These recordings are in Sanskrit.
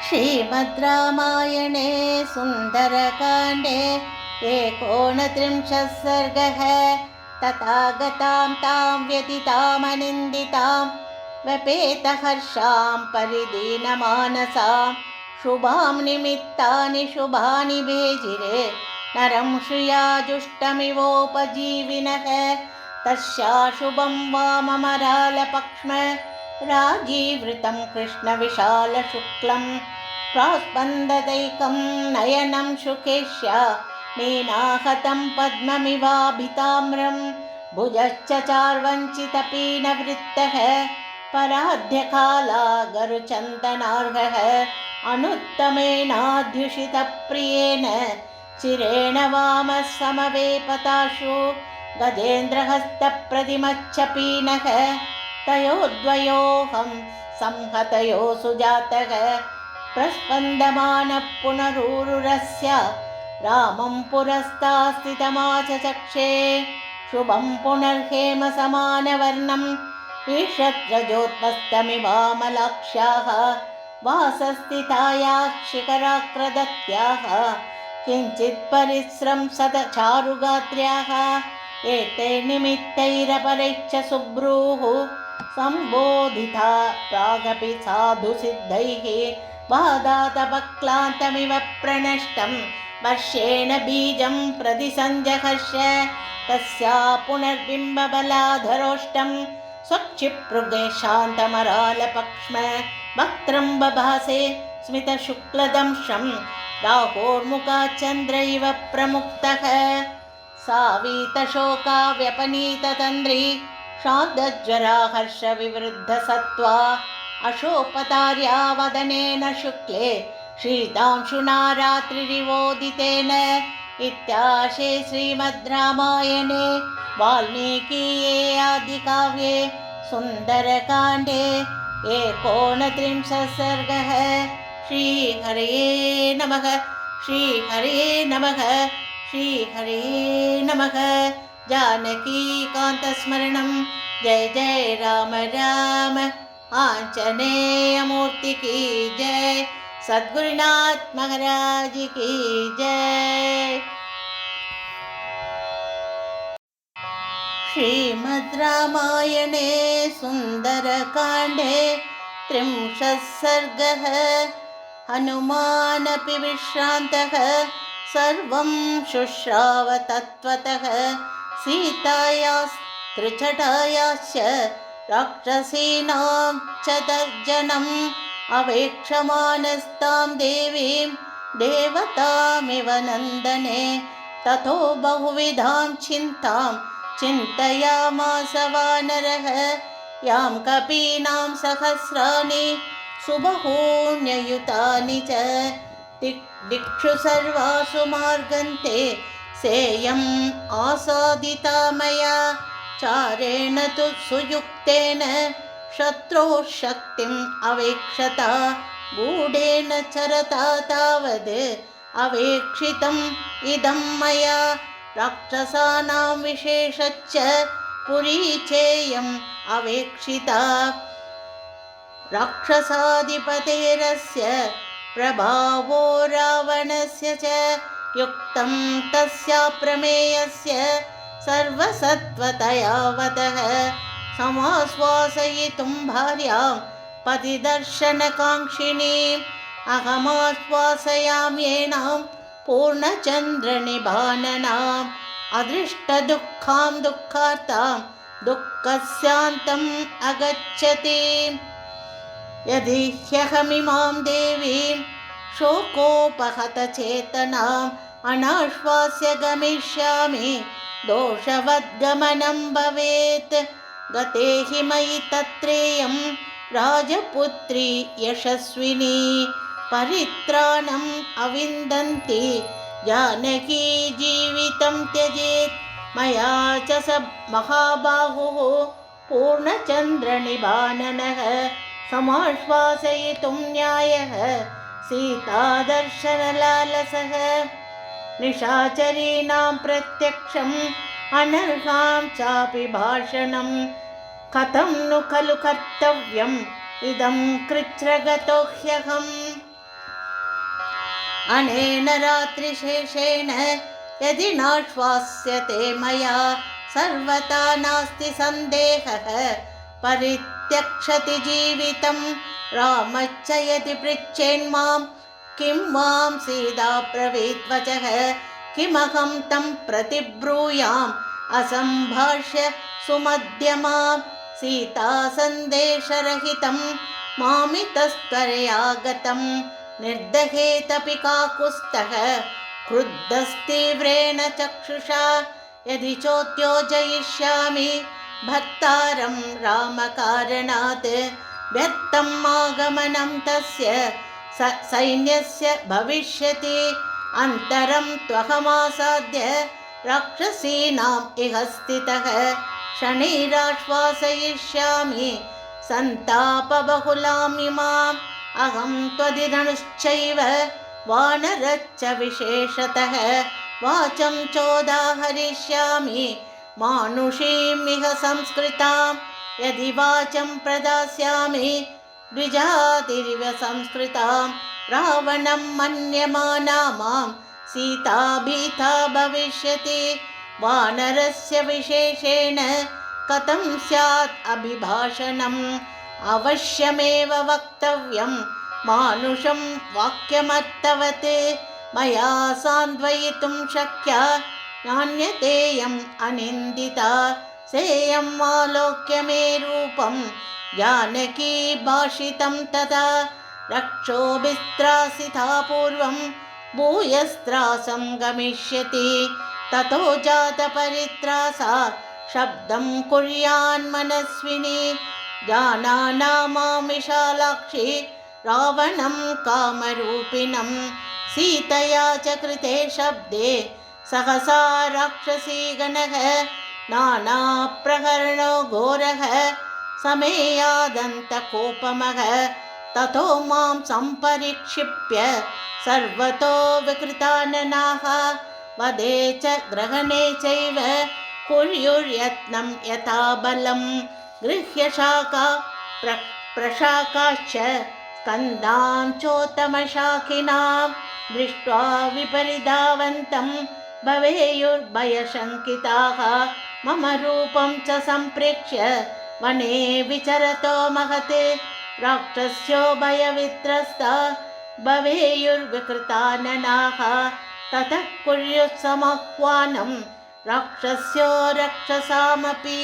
श्रीमद्रामायणे सुन्दरकाण्डे 39 सर्गः। तथागतां तां व्यथितामनिन्दितां व्यपेतहर्षां परिदीनमानसां शुभां निमित्तानि शुभानि भेजिरे नरं श्रियाजुष्टमिवोपजीविनः। तस्याशुभं वाममरालपक्ष्म राजीवृतं कृष्णविशालशुक्लं प्रास्पन्ददैकं नयनं शुकेश्या मीनाहतं पद्ममिवाभिताम्रं भुजश्च चार्वञ्चितपीनवृत्तः पराध्यकालागरुचन्दनार्हः अनुत्तमेनाध्युषितप्रियेण चिरेण वामः समवेपताशु गजेन्द्रहस्तप्रतिमच्छपीनः तयोर्द्वयोऽहं संहतयो सुजातः प्रस्पन्दमानः पुनरूरुरस्य रामं पुरस्तास्थितमाचचक्षे शुभं पुनर्हेमसमानवर्णं ईषद्रजोत्मस्तमिवामलाक्ष्याः वासस्थितायाः शिखराग्रदत्याः किञ्चित् परिस्रंसत चारुगात्र्याः एतैर्निमित्तैरपरैश्च सुब्रूः सम्बोधिता प्रागपि साधुसिद्धैः वादातपक्लान्तमिव प्रणष्टं वर्षेण बीजं प्रतिसञ्जहर्ष तस्या पुनर्बिम्बबलाधरोष्टं स्वक्षिप्रुगे शान्तमरालपक्ष्म वक्त्रं बभासे स्मितशुक्लदंशं राहोर्मुखाच्चन्द्र इव प्रमुक्तः सावीतशोकाव्यपनीततन्द्री शान्तज्वरा हर्षविवृद्धसत्त्वा अशोपतार्या वदनेन शुक्ले शीतांशुना रात्रिरिवोदितेन। इत्याशे श्रीमद्रामायणे वाल्मीकीये आदिकाव्ये सुन्दरकाण्डे 39 सर्गः। श्रीहरये नमः। श्रीहरये नमः। श्रीहरये नमः। जानकीकान्तस्मरणं जय जय राम राम। आञ्जनेयमूर्ति की जय। सद्गुरुनाथ महाराज की जय। श्रीमद्रामायणे सुन्दरकाण्डे 30 सर्गः। हनुमानपि विश्रान्तः सर्वं शुश्राव तत्त्वतः सीतायास्त्रिजटायाश्च राक्षसीनां च तर्जनम् अवेक्षमानस्तां देवीं देवतामिव नन्दने। ततो बहुविधां चिन्तां चिन्तयामास वानरः यां कपीनां सहस्राणि सुबहून्ययुतानि च दिक्षु सर्वासु मार्गन्ते सेयम् आसादिता मया चारेण तु सुयुक्तेन शत्रोः शक्तिम् अवेक्षता गूढेन चरता तावद् अवेक्षितम् इदं मया राक्षसानां विशेषच्च पुरी चेयम् अवेक्षिता राक्षसाधिपतेरस्य प्रभावो रावणस्य च युक्तं तस्या प्रमेयस्य सर्वसत्त्वतयावतः समाश्वासयितुं भार्यां पतिदर्शनकाङ्क्षिणीम् अहमाश्वासयाम्येनां पूर्णचन्द्रनिभाननाम् अदृष्टदुःखां दुःखार्तां दुःखस्यान्तम् अगच्छति। यदि ह्यहमिमां देवीं शोकोपहतचेतनाम् अनाश्वास्य गमिष्यामि दोषवद्गमनं भवेत्। गते हि मयि तत्रेयं राजपुत्री यशस्विनी परित्राणम् अविन्दन्ति जानकी जीवितं त्यजेत्। मया च स महाबाहुः पूर्णचन्द्रनिभाननः समाश्वासयितुं न्यायः सीतादर्शनलालसः। निशाचरीणां प्रत्यक्षम् अनर्हां चापि भाषणं कथं नु खलु कर्तव्यम् इदं कृच्छ्रगतो ह्यहम्। अनेन रात्रिशेषेण यदि नाश्वास्यते मया सर्वथा नास्ति सन्देहः परित्यक्षति जीवितं रामच्च यदि पृच्छेन्मां किं मां सीता ब्रवीत् वचः किमहं तं प्रतिब्रूयाम् असम्भाष्य सुमध्यमां सीता सन्देशरहितं मामितस्त्वरया गतं निर्दहेतपि काकुत्स्थः क्रुद्धस्तीव्रेण चक्षुषा यदि चोद्योजयिष्यामि भर्तारं रामकारणात् व्यर्थम् आगमनं तस्य सैन्यस्य भविष्यति अन्तरं त्वहमासाद्य राक्षसीनाम् इह स्थितः शनैराश्वासयिष्यामि सन्तापबहुलाम् इमाम् अहं त्वदिदनुश्चैव वानरश्च विशेषतः वाचं चोदाहरिष्यामि मानुषीम् इह संस्कृतां यदि वाचं प्रदास्यामि द्विजातिरिव संस्कृतां रावणं मन्यमाना मां सीता भीता भविष्यति वानरस्य विशेषेण कथं स्यात् अभिभाषणम् अवश्यमेव वक्तव्यं मानुषं वाक्यमर्थवत् मया सान्त्वयितुं शक्या नान्यतेयम् अनिन्दिता सेयम् आलोक्य मे रूपं जानकी भाषितं तदा रक्षोभिस्त्रासिता पूर्वं भूयस्त्रासं गमिष्यति ततो जातपरित्रासा शब्दं कुर्यान्मनस्विनी जानाना मां विशालाक्षी रावणं कामरूपिणं सीतया च कृते शब्दे सहसा राक्षसीगणः नानाप्रहरणो घोरः समेयादन्तकोपमः ततो मां सम्परिक्षिप्य सर्वतो विकृताननाः वदे च ग्रहणे चैव कुर्युर्यत्नं यथा बलं गृह्य शाखा प्रशाखाश्च स्कन्दां चोत्तमशाखिनां दृष्ट्वा विपरिधावन्तं भवेयुर्भयशङ्किताः मम रूपं च सम्प्रेक्ष्य वने विचरतो महत् राक्षस्यो भयवित्रस्ता भवेयुर्विकृताननाः ततः कुर्युत्समाह्वानं राक्षस्यो रक्षसामपि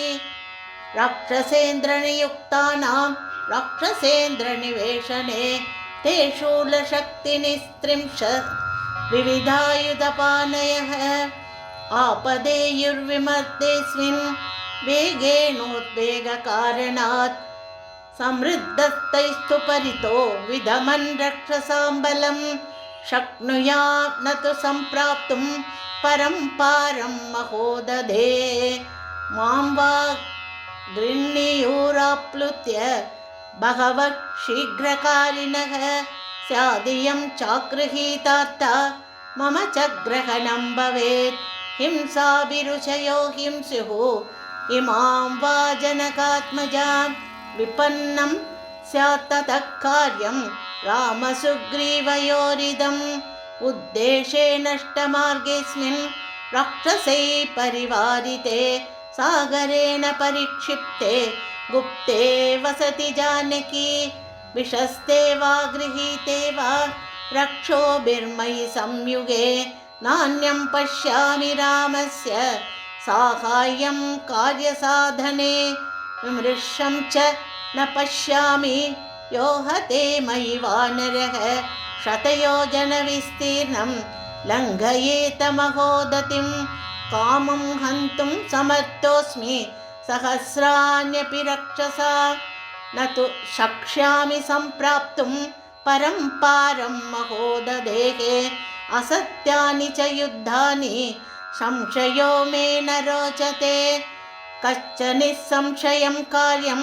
राक्षसेन्द्रनियुक्तानां राक्षसेन्द्रनिवेशने ते शूलशक्तिनिस्त्रिंशत् विविधायुधपानयः आपदेयुर्विमर्देऽस्मिन् वेगेणोद्वेगकारणात् समृद्धस्तैस्तु परितो विधमन् रक्षसां बलं शक्नुयां न तु सम्प्राप्तुं परं पारं महोदधे मां वा गृह्णीयुराप्लुत्य बहवः शीघ्रकारिणः स्यादियं चागृहीतार्था मम च ग्रहणं भवेत् हिंसाभिरुचयो हिंस्युः इमां वा जनकात्मजां विपन्नं स्यात् ततः कार्यं रामसुग्रीवयोरिदम् उद्देशे नष्टमार्गेऽस्मिन् राक्षसैः परिवारिते सागरेण परिक्षिप्ते गुप्ते वसति जानकी विशस्ते वा गृहीते वा रक्षोभिर्मयि संयुगे नान्यं पश्यामि रामस्य साहाय्यं कार्यसाधने विमृशं च न पश्यामि यो हते मयि वानरः शतयोजनविस्तीर्णं लङ्घयेत महोदतिं कामं हन्तुं समर्थोऽस्मि सहस्राण्यपि रक्षसा न तु शक्ष्यामि सम्प्राप्तुं परं पारं महोदधेः असत्यानि च युद्धानि संशयो मे न रोचते कश्चन निस्संशयं कार्यं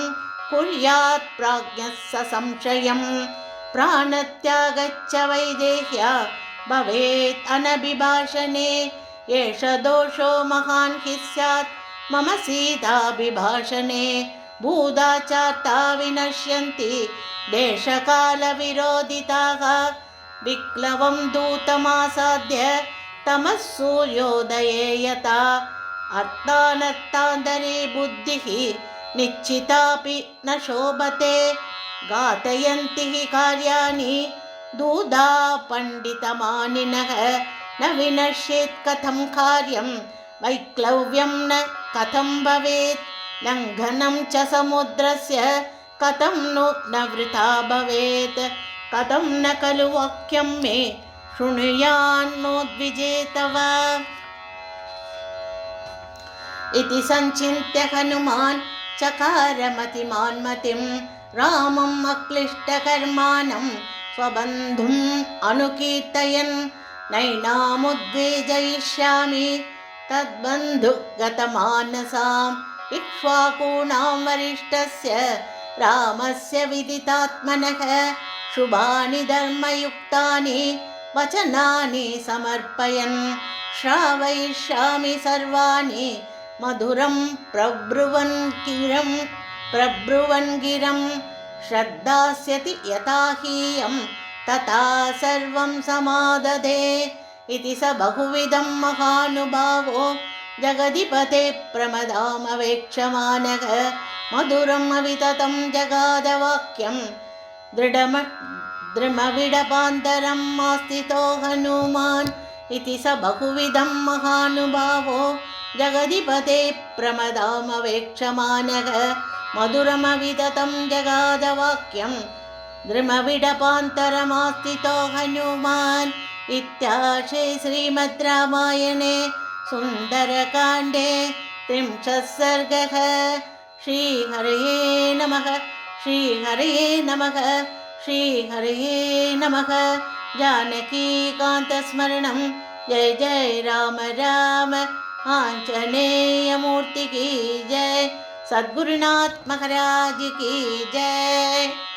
कुर्यात् प्राज्ञः ससंशयं प्राणत्यागच्च वैदेह्या भवेत् अनभिभाषणे एष दोषो महान् हि स्यात् मम सीताभिभाषणे भूताचार्ता विनश्यन्ति देशकालविरोधिताः विक्लवं दूतमासाद्य तमः सूर्योदये यथा अर्थानर्थान्तरे बुद्धिः निश्चितापि न शोभते घातयन्ति हि कार्याणि दूधा पण्डितमानिनः न विनश्येत् कथं कार्यं वैक्लव्यं न कथं भवेत् लङ्घनं च समुद्रस्य कथं नु न वृथा भवेत् कथं न खलु वाक्यं मे शृणुयान्नोद्विजेतव इति संचिन्त्य हनुमान् चकारमतिमान्मतिं रामम् अक्लिष्टकर्माणं स्वबन्धुम् अनुकीर्तयन् नैनामुद्वेजयिष्यामि तद्बन्धुगतमानसाम् इक्ष्वाकूणां वरिष्ठस्य रामस्य विदितात्मनः शुभानि धर्मयुक्तानि वचनानि समर्पयन् श्रावयिष्यामि सर्वाणि मधुरं प्रब्रुवन् गिरं श्रद्धास्यति यथा हीयं तथा सर्वं समाददे इति स बहुविधं महानुभावो जगदिपते प्रमदामवेक्षमानः मधुरम् अविततं जगादवाक्यं दृढमविडपान्तरं आस्थितो हनुमान् इति स बहुविधं महानुभावो जगदिपते प्रमदामवेक्षमानः मधुरमविततं जगादवाक्यं दृढमविडपान्तरमास्थितो हनुमान् इत्याशे श्रीमद् रामायणे सुन्दरकाण्डे 30 सर्गः। श्रीहरये नमः। श्रीहरये नमः। श्रीहरये नमः। जानकीकान्तस्मरणं जय जय राम राम। आञ्जनेयमूर्ति की जय। सद्गुरुनाथ महाराज की जय।